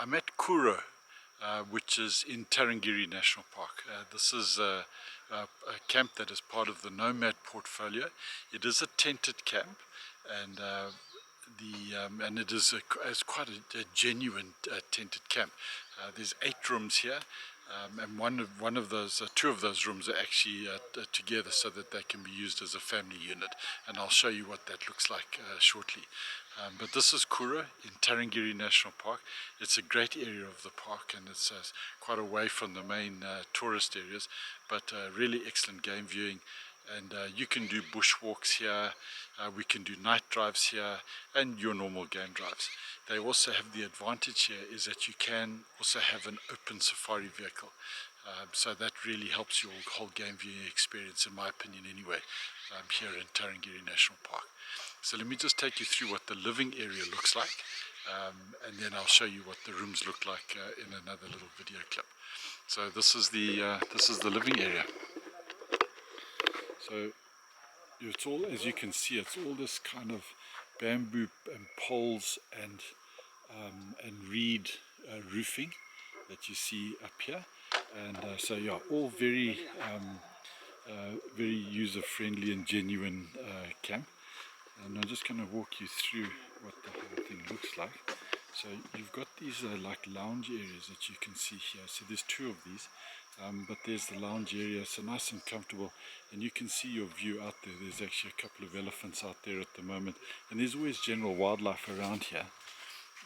I'm at Kuro, which is in Tarangire National Park. This is a camp that is part of the Nomad portfolio. It is a tented camp, and and it is it's quite a genuine tented camp. There's 8 rooms here, and one of those, 2 of those rooms are actually together, so that they can be used as a family unit. And I'll show you what that looks like shortly. But this is Kuro in Tarangire National Park. It's a great area of the park, and it's quite away from the main tourist areas, but really excellent game viewing. And you can do bushwalks here, we can do night drives here, and your normal game drives. They also have the advantage here is that you can also have an open safari vehicle. So that really helps your whole game viewing experience, in my opinion anyway, here in Tarangire National Park. So let me just take you through what the living area looks like, and then I'll show you what the rooms look like in another little video clip. So this is the living area. So it's all, as you can see, it's all this kind of bamboo and poles and reed roofing that you see up here. And so yeah, all very very user-friendly and genuine camp. And I'm just going to walk you through what the whole thing looks like. So you've got these like lounge areas that you can see here. So there's 2 of these, but there's the lounge area, so nice and comfortable, and you can see your view out there. There's actually a couple of elephants out there at the moment, and there's always general wildlife around here.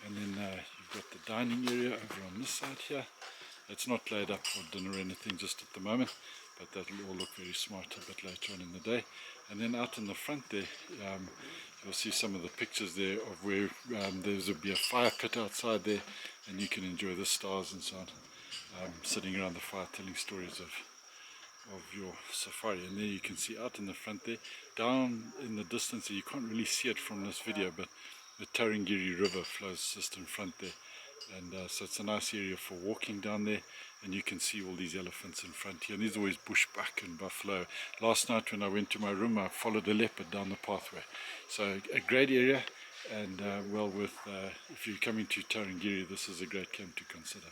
And then you've got the dining area over on this side here. It's not laid up for dinner or anything just at the moment, but that'll all look very smart a bit later on in the day. And then out in the front there, you'll see some of the pictures there of where there's be a fire pit outside there, and you can enjoy the stars and so on, sitting around the fire telling stories of your safari. And there you can see out in the front there, down in the distance there, you can't really see it from this video, but the Tarangire River flows just in front there. And so it's a nice area for walking down there, and you can see all these elephants in front here. And there's always bushbuck and buffalo. Last night when I went to my room, I followed a leopard down the pathway. So a great area, and well worth, if you're coming to Tarangire, this is a great camp to consider.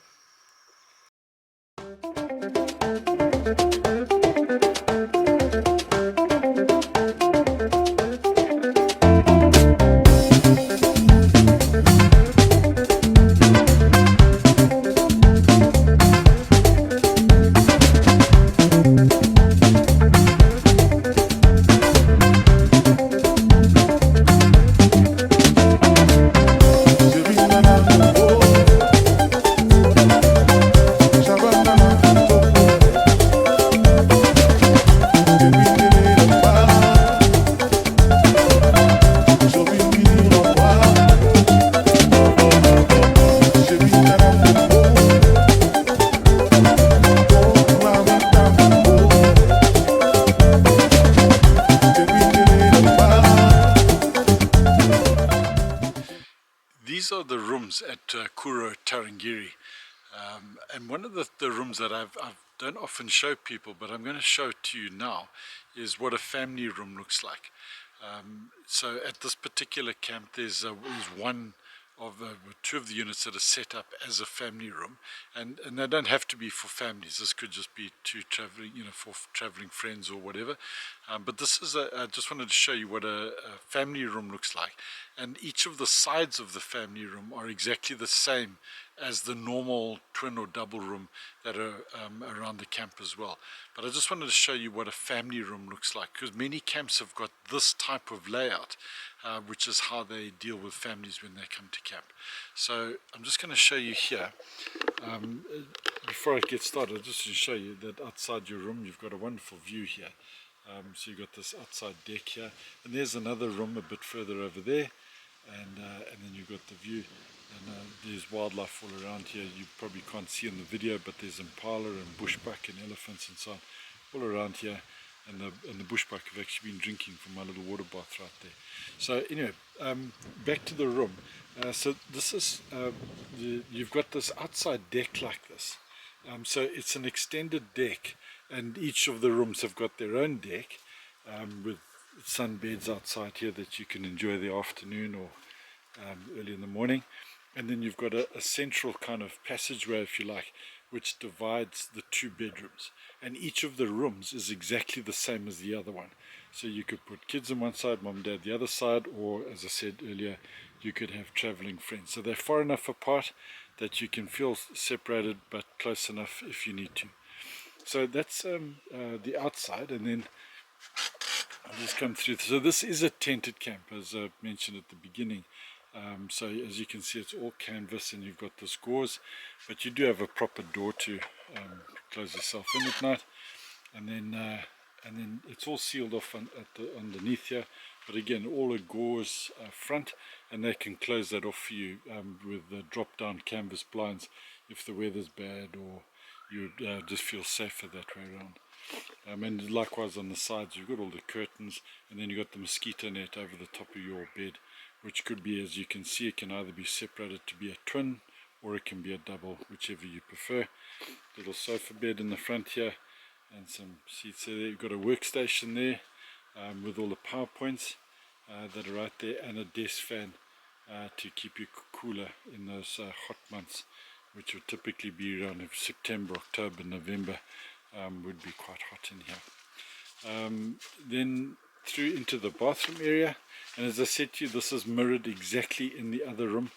These are the rooms at Kuro Tarangire, and one of the rooms that I don't often show people, but I'm going to show it to you now, is what a family room looks like. So at this particular camp, there's one of 2 of the units that are set up as a family room, and they don't have to be for families. This could just be 2 traveling, for traveling friends or whatever. But this is I just wanted to show you what a family room looks like, and each of the sides of the family room are exactly the same as the normal twin or double room that are around the camp as well. But I just wanted to show you what a family room looks like, because many camps have got this type of layout, which is how they deal with families when they come to camp. So I'm just going to show you here. Before I get started, just to show you that outside your room you've got a wonderful view here. So you've got this outside deck here, and there's another room a bit further over there, and then you've got the view, and there's wildlife all around here. You probably can't see in the video, but there's impala and bushbuck and elephants and so on all around here, and the bushbuck have actually been drinking from my little water bath right there. So anyway, back to the room. So this is you've got this outside deck like this, so it's an extended deck, and each of the rooms have got their own deck, with sunbeds outside here that you can enjoy the afternoon or early in the morning. and then you've got a central kind of passageway, if you like, which divides the two bedrooms, and each of the rooms is exactly the same as the other one. So you could put kids on one side, mom and dad the other side, or as I said earlier, you could have traveling friends. So they're far enough apart that you can feel separated but close enough if you need to. So that's the outside, and then I'll just come through. So this is a tented camp, as I mentioned at the beginning. So as you can see, it's all canvas, and you've got this gauze, but you do have a proper door to close yourself in at night, and then it's all sealed off underneath here. But again, all a gauze front, and they can close that off for you with the drop-down canvas blinds if the weather's bad or you just feel safer that way around. And likewise on the sides, you've got all the curtains, and then you've got the mosquito net over the top of your bed, which could be, as you can see, it can either be separated to be a twin or it can be a double, whichever you prefer. Little sofa bed in the front here, and some seats there. You've got a workstation there with all the PowerPoints that are right there, and a desk fan to keep you cooler in those hot months, which would typically be around September, October, November. Would be quite hot in here. Then through into the bathroom area, and as I said to you, this is mirrored exactly in the other room,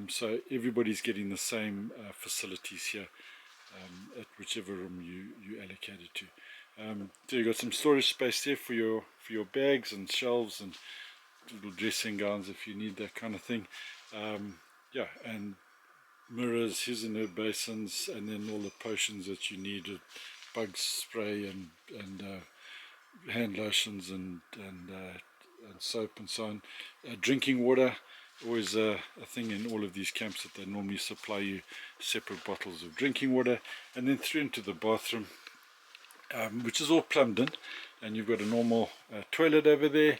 so everybody's getting the same facilities here at whichever room you allocated to. So you've got some storage space there for your bags and shelves and little dressing gowns if you need that kind of thing. Yeah, and mirrors, his and her basins, and then all the potions that you need, bug spray and hand lotions and soap and so on. Drinking water, always a thing in all of these camps, that they normally supply you separate bottles of drinking water. And then through into the bathroom, which is all plumbed in, and you've got a normal toilet over there,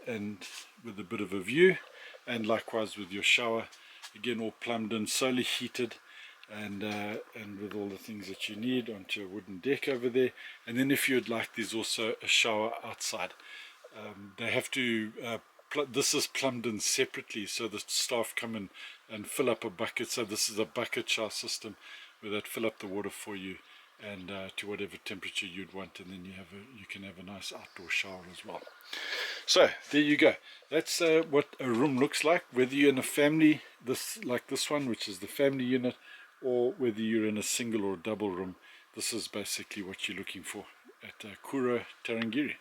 and with a bit of a view, and likewise with your shower, again all plumbed in, solely heated, and with all the things that you need, onto a wooden deck over there. And then if you'd like, there's also a shower outside. They have to this is plumbed in separately, so the staff come in and fill up a bucket. So this is a bucket shower system where they'd fill up the water for you, and to whatever temperature you'd want, and then you can have a nice outdoor shower as well. So there you go. That's what a room looks like, whether you're in a family like this one, which is the family unit, or whether you're in a single or double room. This is basically what you're looking for at Kuro Tarangire.